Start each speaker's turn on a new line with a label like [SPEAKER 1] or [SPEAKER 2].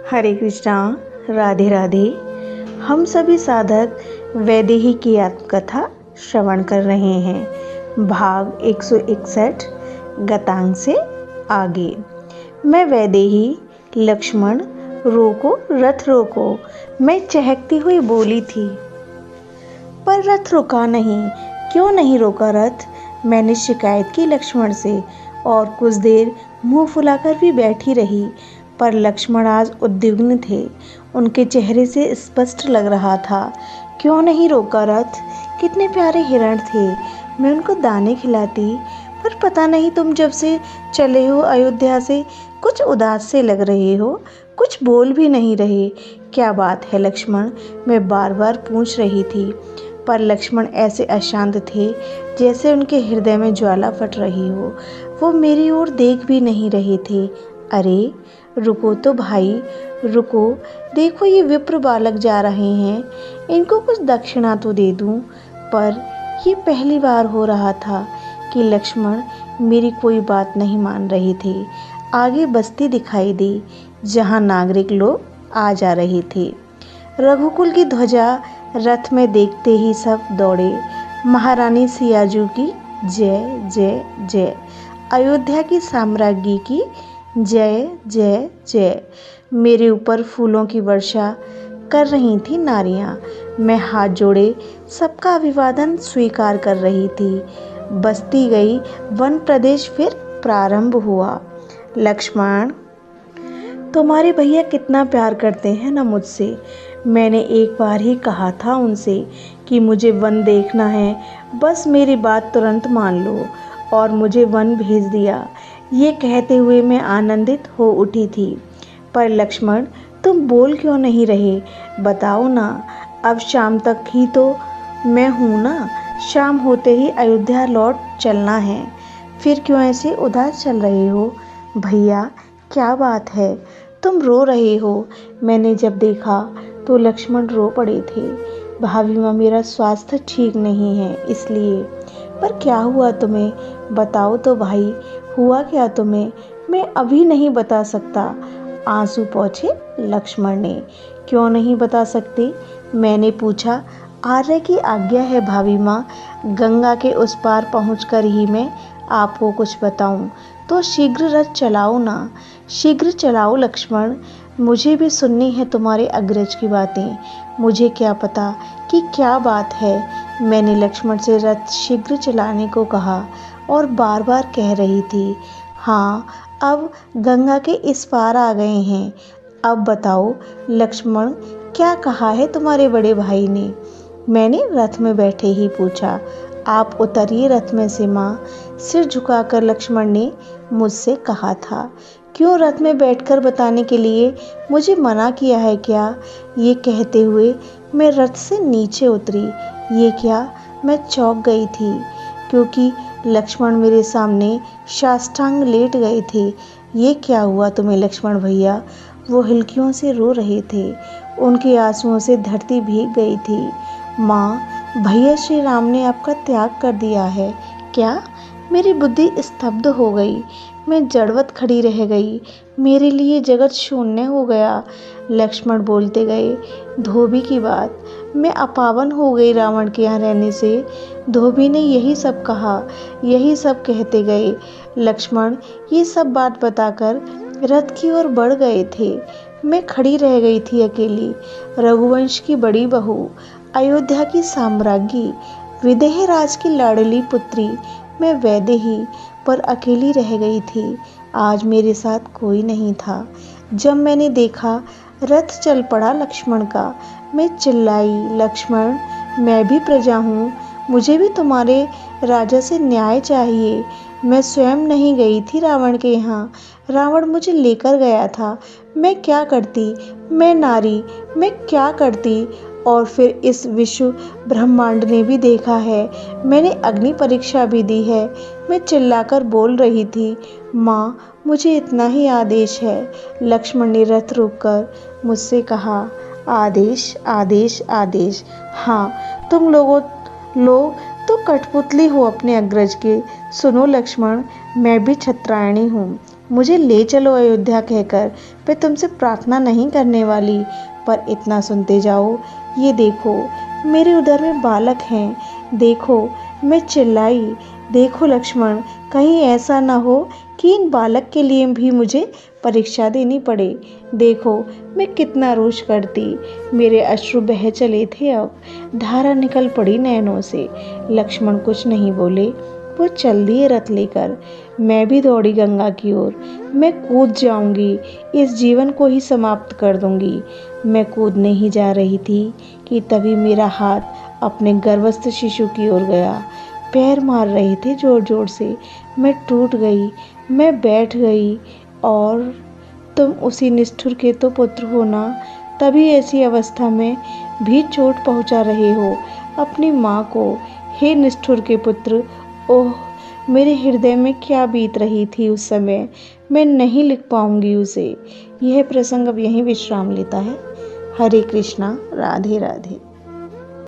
[SPEAKER 1] हरे कृष्णा, राधे राधे। हम सभी साधक वैदेही की आत्मकथा श्रवण कर रहे हैं। भाग 161 गतांग से आगे। मैं वैदेही, लक्ष्मण रोको, रथ रोको, मैं चहकती हुई बोली थी। पर रथ रुका नहीं। क्यों नहीं रोका रथ? मैंने शिकायत की लक्ष्मण से और कुछ देर मुंह फुलाकर भी बैठी रही। पर लक्ष्मण आज उद्विग्न थे। उनके चेहरे से स्पष्ट लग रहा था। क्यों नहीं रोका रथ? कितने प्यारे हिरण थे। मैं उनको दाने खिलाती। पर पता नहीं तुम जब से चले हो अयोध्या से कुछ उदास से लग रहे हो, कुछ बोल भी नहीं रहे। क्या बात है लक्ष्मण? मैं बार बार पूछ रही थी। पर लक्ष्मण ऐसे अशांत थे जैसे उनके हृदय में ज्वाला फट रही हो। वो मेरी ओर देख भी नहीं रहे थे। अरे रुको तो भाई, रुको। देखो ये विप्र बालक जा रहे हैं, इनको कुछ दक्षिणा तो दे दूं। पर ये पहली बार हो रहा था कि लक्ष्मण मेरी कोई बात नहीं मान रहे थे। आगे बस्ती दिखाई दी जहां नागरिक लोग आ जा रहे थे। रघुकुल की ध्वजा रथ में देखते ही सब दौड़े। महारानी सियाजू की जय जय जय, अयोध्या की साम्राज्ञी की जय जय जय। मेरे ऊपर फूलों की वर्षा कर रही थी नारियां। मैं हाथ जोड़े सबका अभिवादन स्वीकार कर रही थी। बस्ती गई, वन प्रदेश फिर प्रारंभ हुआ। लक्ष्मण, तुम्हारे भैया कितना प्यार करते हैं ना मुझसे। मैंने एक बार ही कहा था उनसे कि मुझे वन देखना है, बस मेरी बात तुरंत मान लो। और मुझे वन भेज दिया। ये कहते हुए मैं आनंदित हो उठी थी। पर लक्ष्मण, तुम बोल क्यों नहीं रहे? बताओ ना। अब शाम तक ही तो मैं हूँ ना। शाम होते ही अयोध्या लौट चलना है। फिर क्यों ऐसे उदास चल रहे हो? भैया क्या बात है? तुम रो रहे हो। मैंने जब देखा तो लक्ष्मण रो पड़े थे। भाभी माँ, मेरा स्वास्थ्य ठीक नहीं है इसलिए। पर क्या हुआ तुम्हें? बताओ तो भाई, हुआ क्या तुम्हें? मैं अभी नहीं बता सकता। आंसू पोंछे लक्ष्मण ने। क्यों नहीं बता सकते? मैंने पूछा। आर्य की आज्ञा है भाभी माँ। गंगा के उस पार पहुंचकर ही मैं आपको कुछ बताऊं। तो शीघ्र रथ चलाओ ना। शीघ्र चलाओ लक्ष्मण। मुझे भी सुननी है तुम्हारे अग्रज की बातें। मुझे क्या पता कि क्या बात है। मैंने लक्ष्मण से रथ शीघ्र चलाने को कहा और बार बार कह रही थी, हाँ अब गंगा के इस पार आ गए हैं। अब बताओ लक्ष्मण, क्या कहा है तुम्हारे बड़े भाई ने? मैंने रथ में बैठे ही पूछा। आप उतरिए रथ में से माँ, सिर झुकाकर लक्ष्मण ने मुझसे कहा था। क्यों रथ में बैठकर बताने के लिए मुझे मना किया है क्या? ये कहते हुए मैं रथ से नीचे उतरी। ये क्या? मैं चौंक गई थी क्योंकि लक्ष्मण मेरे सामने साष्टांग लेट गए थे। ये क्या हुआ तुम्हें लक्ष्मण भैया? वो हिलकियों से रो रहे थे। उनके आंसुओं से धरती भीग गई थी। माँ, भैया श्री राम ने आपका त्याग कर दिया है क्या? मेरी बुद्धि स्तब्ध हो गई। मैं जड़वत खड़ी रह गई। मेरे लिए जगत शून्य हो गया। लक्ष्मण बोलते गए, धोबी की बात। मैं अपावन हो गई रावण के यहाँ रहने से। धोबी ने यही सब कहा, यही सब कहते गए। लक्ष्मण ये सब बात बताकर रथ की ओर बढ़ गए थे। मैं खड़ी रह गई थी अकेली। रघुवंश की बड़ी बहू, अयोध्या की साम्राज्ञी, विदेह राज की लाडली पुत्री मैं वैदेही पर अकेली रह गई थी। आज मेरे साथ कोई नहीं था। जब मैंने देखा रथ चल पड़ा लक्ष्मण का, मैं चिल्लाई, लक्ष्मण मैं भी प्रजा हूँ, मुझे भी तुम्हारे राजा से न्याय चाहिए। मैं स्वयं नहीं गई थी रावण के यहाँ, रावण मुझे लेकर गया था। मैं क्या करती? मैं नारी, मैं क्या करती? और फिर इस विश्व ब्रह्मांड ने भी देखा है। मैंने अग्नि परीक्षा भी दी है। मैं चिल्लाकर बोल रही थी, माँ मुझे इतना ही आदेश है। लक्ष्मण ने रथ रोककर मुझसे कहा, आदेश आदेश आदेश। हाँ, तुम लोग तो कठपुतली हो अपने अग्रज के। सुनो लक्ष्मण, मैं भी क्षत्रियाणी हूँ। मुझे ले चलो अयोध्या कहकर मैं तुमसे प्रार्थना नहीं करने वाली, पर इतना सुनते जाओ। ये देखो मेरे उदर में बालक हैं। देखो मैं चिल्लाई, देखो लक्ष्मण, कहीं ऐसा न हो कि इन बालक के लिए भी मुझे परीक्षा देनी पड़े। देखो मैं कितना रोष करती। मेरे अश्रु बह चले थे, अब धारा निकल पड़ी नैनों से। लक्ष्मण कुछ नहीं बोले, वो चल दिए रथ लेकर। मैं भी दौड़ी गंगा की ओर। मैं कूद जाऊंगी, इस जीवन को ही समाप्त कर दूंगी। मैं कूदने ही जा रही थी कि तभी मेरा हाथ अपने गर्भस्थ शिशु की ओर गया। पैर मार रहे थे जोर जोर से। मैं टूट गई, मैं बैठ गई। और तुम उसी निष्ठुर के तो पुत्र हो ना, तभी ऐसी अवस्था में भी चोट पहुंचा रहे हो अपनी माँ को। हे निष्ठुर के पुत्र, ओह मेरे हृदय में क्या बीत रही थी उस समय, मैं नहीं लिख पाऊंगी उसे। यह प्रसंग अब यहीं विश्राम लेता है। हरे कृष्णा, राधे राधे।